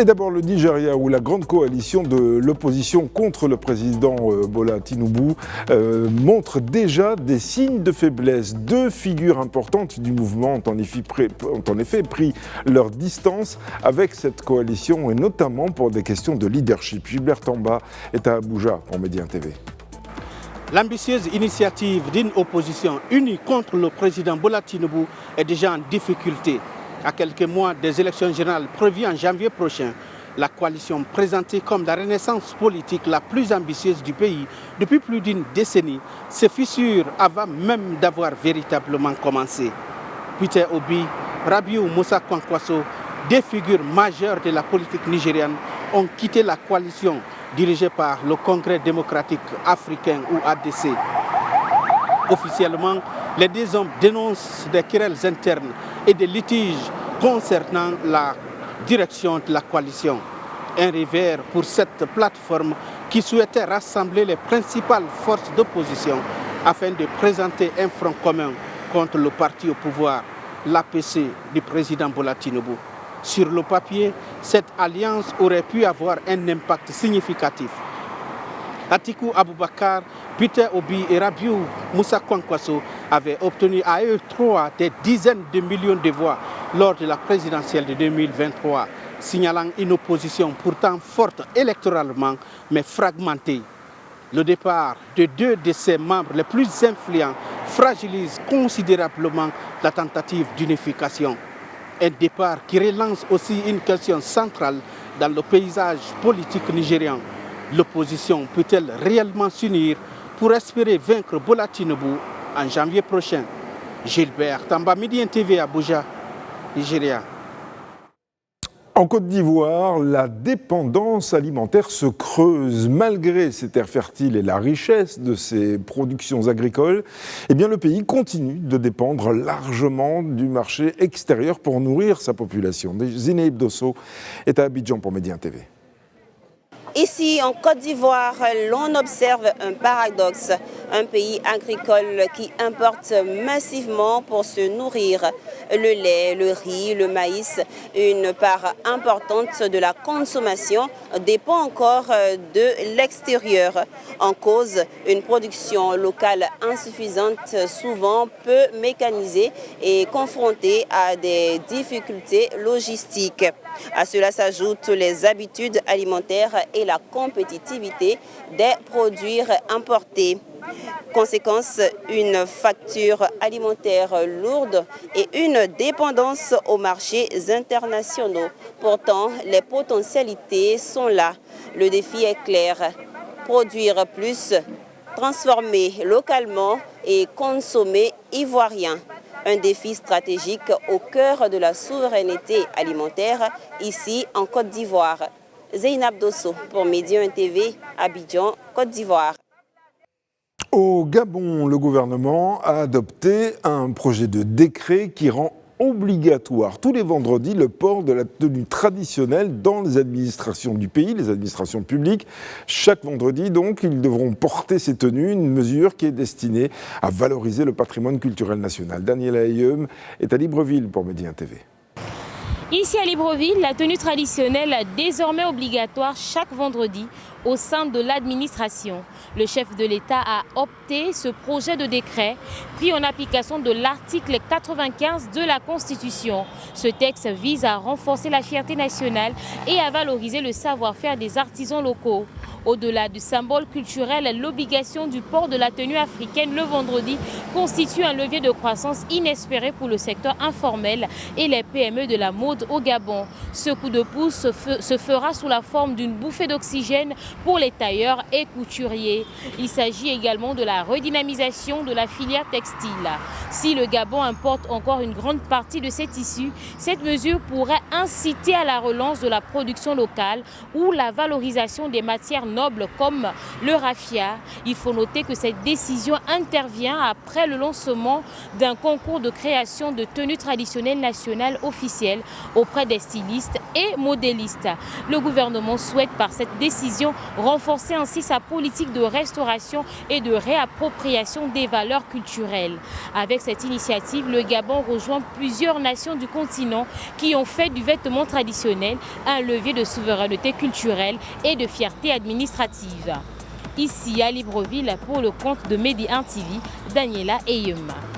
Et d'abord le Nigeria, où la grande coalition de l'opposition contre le président Bola Tinubu montre déjà des signes de faiblesse. Deux figures importantes du mouvement ont en effet pris leur distance avec cette coalition, et notamment pour des questions de leadership. Gilbert Tamba est à Abuja pour Médien TV. L'ambitieuse initiative d'une opposition unie contre le président Bola Tinubu est déjà en difficulté. À quelques mois des élections générales prévues en janvier prochain, la coalition présentée comme la renaissance politique la plus ambitieuse du pays depuis plus d'une décennie se fissure avant même d'avoir véritablement commencé. Peter Obi, Rabiu Musa Kwankwaso, deux figures majeures de la politique nigériane, ont quitté la coalition dirigée par le Congrès démocratique africain ou ADC. Officiellement, les deux hommes dénoncent des querelles internes et des litiges concernant la direction de la coalition. Un revers pour cette plateforme qui souhaitait rassembler les principales forces d'opposition afin de présenter un front commun contre le parti au pouvoir, l'APC du président Bola Tinubu. Sur le papier, cette alliance aurait pu avoir un impact significatif. Atiku Abubakar, Peter Obi et Rabiu Musa Kwankwaso avaient obtenu à eux trois des dizaines de millions de voix lors de la présidentielle de 2023, signalant une opposition pourtant forte électoralement mais fragmentée. Le départ de deux de ses membres les plus influents fragilise considérablement la tentative d'unification. Un départ qui relance aussi une question centrale dans le paysage politique nigérian. L'opposition peut-elle réellement s'unir pour espérer vaincre Bola Tinubu en janvier prochain? Gilbert Tamba, Médien TV, Abuja, Nigeria. En Côte d'Ivoire, la dépendance alimentaire se creuse. Malgré ses terres fertiles et la richesse de ses productions agricoles, eh bien le pays continue de dépendre largement du marché extérieur pour nourrir sa population. Zinéib Dosso est à Abidjan pour Médien TV. Ici, en Côte d'Ivoire, l'on observe un paradoxe, un pays agricole qui importe massivement pour se nourrir. Le lait, le riz, le maïs, une part importante de la consommation dépend encore de l'extérieur. En cause, une production locale insuffisante, souvent peu mécanisée et confrontée à des difficultés logistiques. À cela s'ajoutent les habitudes alimentaires et la compétitivité des produits importés. Conséquence, une facture alimentaire lourde et une dépendance aux marchés internationaux. Pourtant, les potentialités sont là. Le défi est clair. Produire plus, transformer localement et consommer ivoirien. Un défi stratégique au cœur de la souveraineté alimentaire, ici en Côte d'Ivoire. Zeynab Dosso pour Médien TV, Abidjan, Côte d'Ivoire. Au Gabon, le gouvernement a adopté un projet de décret qui rend obligatoire tous les vendredis le port de la tenue traditionnelle dans les administrations du pays, les administrations publiques. Chaque vendredi, donc, ils devront porter ces tenues, une mesure qui est destinée à valoriser le patrimoine culturel national. Daniel Ayem est à Libreville pour Médien TV. Ici à Libreville, la tenue traditionnelle est désormais obligatoire chaque vendredi au sein de l'administration. Le chef de l'État a opté ce projet de décret pris en application de l'article 95 de la Constitution. Ce texte vise à renforcer la fierté nationale et à valoriser le savoir-faire des artisans locaux. Au-delà du symbole culturel, l'obligation du port de la tenue africaine le vendredi constitue un levier de croissance inespéré pour le secteur informel et les PME de la mode au Gabon. Ce coup de pouce se fera sous la forme d'une bouffée d'oxygène pour les tailleurs et couturiers. Il s'agit également de la redynamisation de la filière textile. Si le Gabon importe encore une grande partie de ses tissus, cette mesure pourrait inciter à la relance de la production locale ou la valorisation des matières nobles comme le raffia. Il faut noter que cette décision intervient après le lancement d'un concours de création de tenues traditionnelles nationales officielles auprès des stylistes et modélistes. Le gouvernement souhaite par cette décision renforcer ainsi sa politique de restauration et de réappropriation des valeurs culturelles. Avec cette initiative, le Gabon rejoint plusieurs nations du continent qui ont fait du vêtement traditionnel un levier de souveraineté culturelle et de fierté administrative. Ici à Libreville, pour le compte de Medi 1 TV, Daniela Eyema.